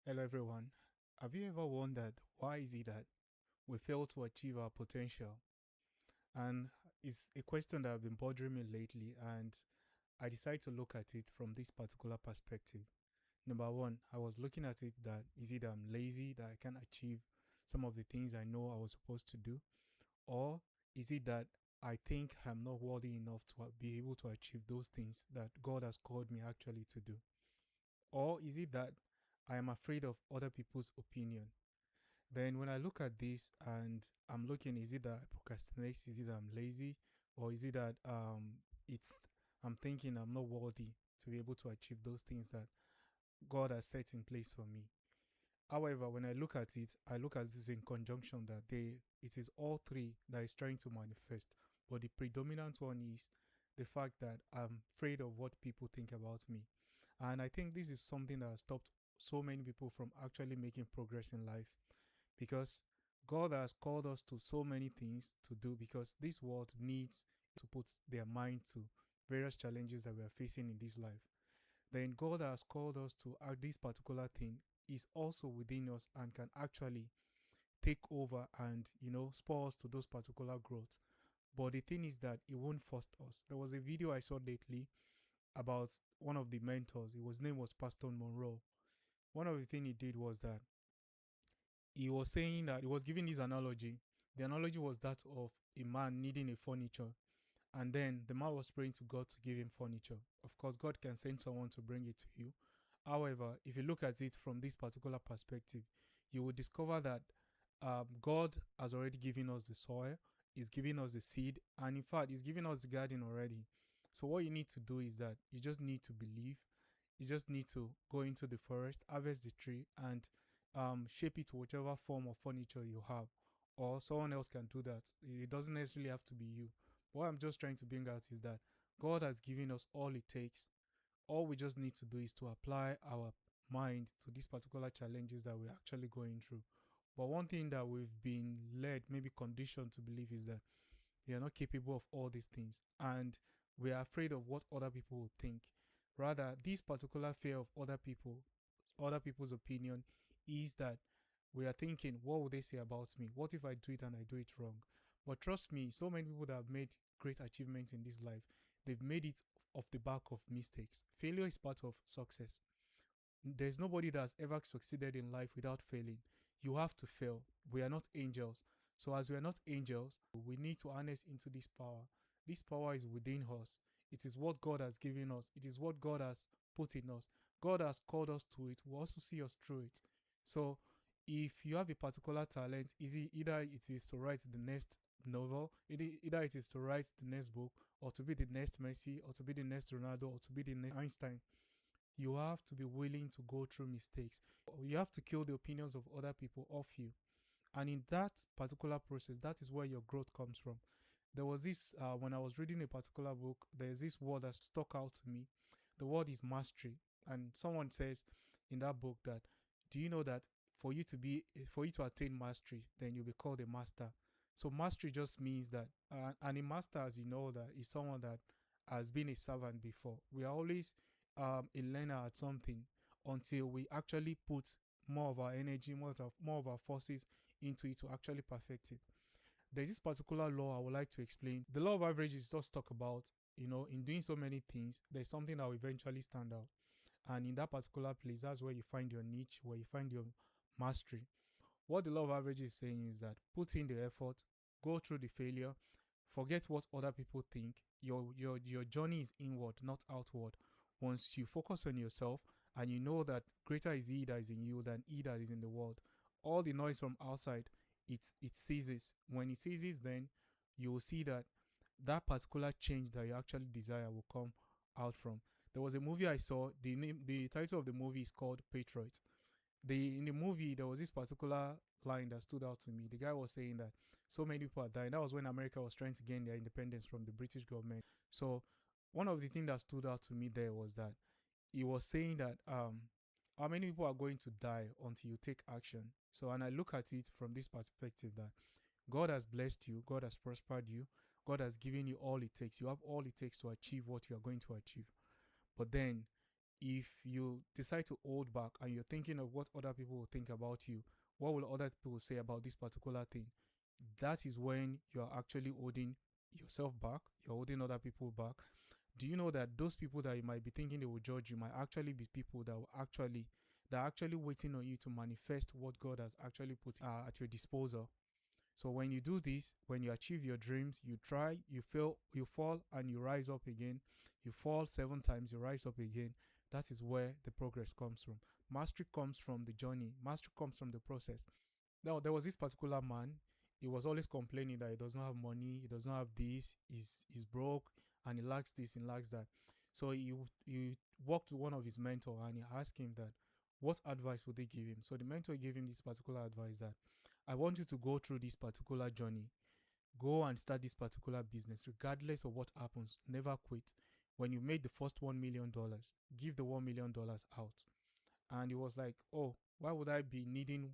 Hello, everyone. Have you ever wondered why is it that we fail to achieve our potential? And it's a question that has been bothering me lately, and I decided to look at it from this particular perspective. Number one, I was looking at it that is it I'm lazy that I can't achieve some of the things I know I was supposed to do, or is it that I think I'm not worthy enough to be able to achieve those things that God has called me actually to do? Or is it that I am afraid of other people's opinion? Then when I look at this and I'm looking, is it that I procrastinate? Is it that I'm lazy? Or is it that it's I'm thinking I'm not worthy to be able to achieve those things that God has set in place for me? However, when I look at it, I look at this in conjunction that it is all three that is trying to manifest. But the predominant one is the fact that I'm afraid of what people think about me. And I think this is something that has stopped so many people from actually making progress in life, because God has called us to so many things to do, because this world needs to put their mind to various challenges that we are facing in this life. Then God has called us to this particular thing is also within us and can actually take over and spur us to those particular growth. But the thing is that it won't force us. There was a video I saw lately about one of the mentors. His name was Pastor Monroe. One of the things he did was that he was saying that he was giving this analogy. The analogy was that of a man needing a furniture, and then the man was praying to God to give him furniture. Of course, God can send someone to bring it to you. However, if you look at it from this particular perspective, you will discover that God has already given us the soil, He's giving us the seed, and in fact, He's giving us the garden already. So, what you need to do is that you just need to believe. You just need to go into the forest, harvest the tree, and shape it to whichever form of furniture you have. Or someone else can do that. It doesn't necessarily have to be you. What I'm just trying to bring out is that God has given us all it takes. All we just need to do is to apply our mind to these particular challenges that we're actually going through. But one thing that we've been led, maybe conditioned to believe, is that we are not capable of all these things. And we are afraid of what other people will think. Rather, this particular fear of other people's opinion, is that we are thinking, what will they say about me? What if I do it and I do it wrong? But trust me, so many people that have made great achievements in this life, they've made it off the back of mistakes. Failure is part of success. There's nobody that's ever succeeded in life without failing. You have to fail. We are not angels. So, as we are not angels, we need to harness into this power. This power is within us. It is what God has given us, it is what God has put in us. God has called us to it. We also see us through it. So, if you have a particular talent, either it is to write the next novel, either it is to write the next book, or to be the next Messi, or to be the next Ronaldo, or to be the next Einstein, you have to be willing to go through mistakes. You have to kill the opinions of other people off you. And in that particular process, that is where your growth comes from. There was this, when I was reading a particular book, there's this word that stuck out to me. The word is mastery. And someone says in that book that, do you know that for you to attain mastery, then you'll be called a master. So mastery just means that, and a master, as you know, that is someone that has been a servant before. We are always a learner at something until we actually put more of our energy, more of our forces into it to actually perfect it. There's this particular law I would like to explain. The law of averages just talk about, in doing so many things, there's something that will eventually stand out. And in that particular place, that's where you find your niche, where you find your mastery. What the law of averages is saying is that put in the effort, go through the failure, forget what other people think. Your journey is inward, not outward. Once you focus on yourself and you know that greater is he that is in you than he that is in the world, all the noise from outside, it ceases. When it ceases, then you will see that that particular change that you actually desire will come out from. There was a movie I saw. The title of the movie is called Patriot. In the movie, there was this particular line that stood out to me. The guy was saying that so many people are dying. That was when America was trying to gain their independence from the British government. So one of the things that stood out to me there was that he was saying that how many people are going to die until you take action. So, and I look at it from this perspective that God has blessed you, God has prospered you, God has given you all it takes. You have all it takes to achieve what you are going to achieve. But then if you decide to hold back and you're thinking of what other people will think about you, what will other people say about this particular thing, that is when you're actually holding yourself back, you're holding other people back. Do you know that those people that you might be thinking they will judge you might actually be people that are actually waiting on you to manifest what God has actually put at your disposal. So when you do this, when you achieve your dreams, you try, you fail, you fall, and you rise up again. You fall 7 times, you rise up again. That is where the progress comes from. Mastery comes from the journey. Mastery comes from the process. Now, there was this particular man. He was always complaining that he does not have money, he does not have this, he's broke, and he lacks this, he lacks that. So he walked to one of his mentor and he asked him that what advice would they give him. So the mentor gave him this particular advice that I want you to go through this particular journey. Go and start this particular business, regardless of what happens. Never quit. When you made the first $1 million, give the $1 million out. And he was like, oh, why would I be needing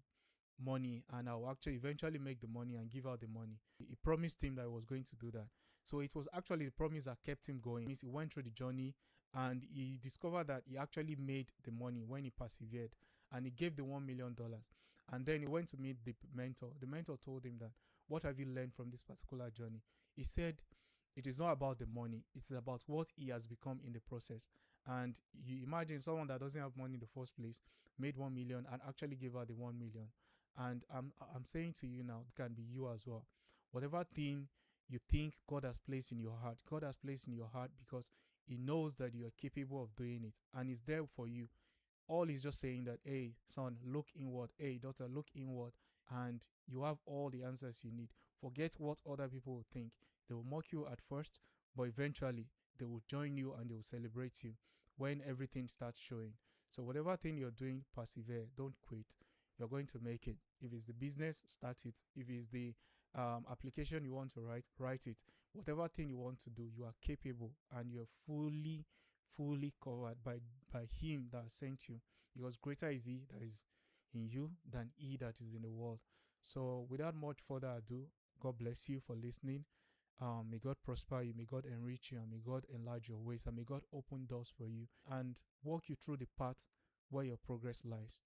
money and I'll actually eventually make the money and give out the money? He promised him that he was going to do that. So it was actually the promise that kept him going. He went through the journey and he discovered that he actually made the money when he persevered, and he gave the $1 million. And then he went to meet the mentor. The mentor told him that, what have you learned from this particular journey? He said, it is not about the money, it's about what he has become in the process. And you imagine someone that doesn't have money in the first place made 1 million and actually gave out the 1 million. And I'm saying to you now, it can be you as well. Whatever thing you think God has placed in your heart, God has placed in your heart because He knows that you are capable of doing it, and He's there for you. All He's just saying that, hey, son, look inward. Hey, daughter, look inward. And you have all the answers you need. Forget what other people will think. They will mock you at first, but eventually they will join you and they will celebrate you when everything starts showing. So whatever thing you're doing, persevere. Don't quit. You're going to make it. If it's the business, start it. If it's the application you want to write it. Whatever thing you want to do, you are capable and you're fully covered by Him that sent you. Because greater is He that is in you than he that is in the world. So without much further ado, God bless you for listening. May God prosper you, may God enrich you, and may God enlarge your ways, and may God open doors for you and walk you through the path where your progress lies.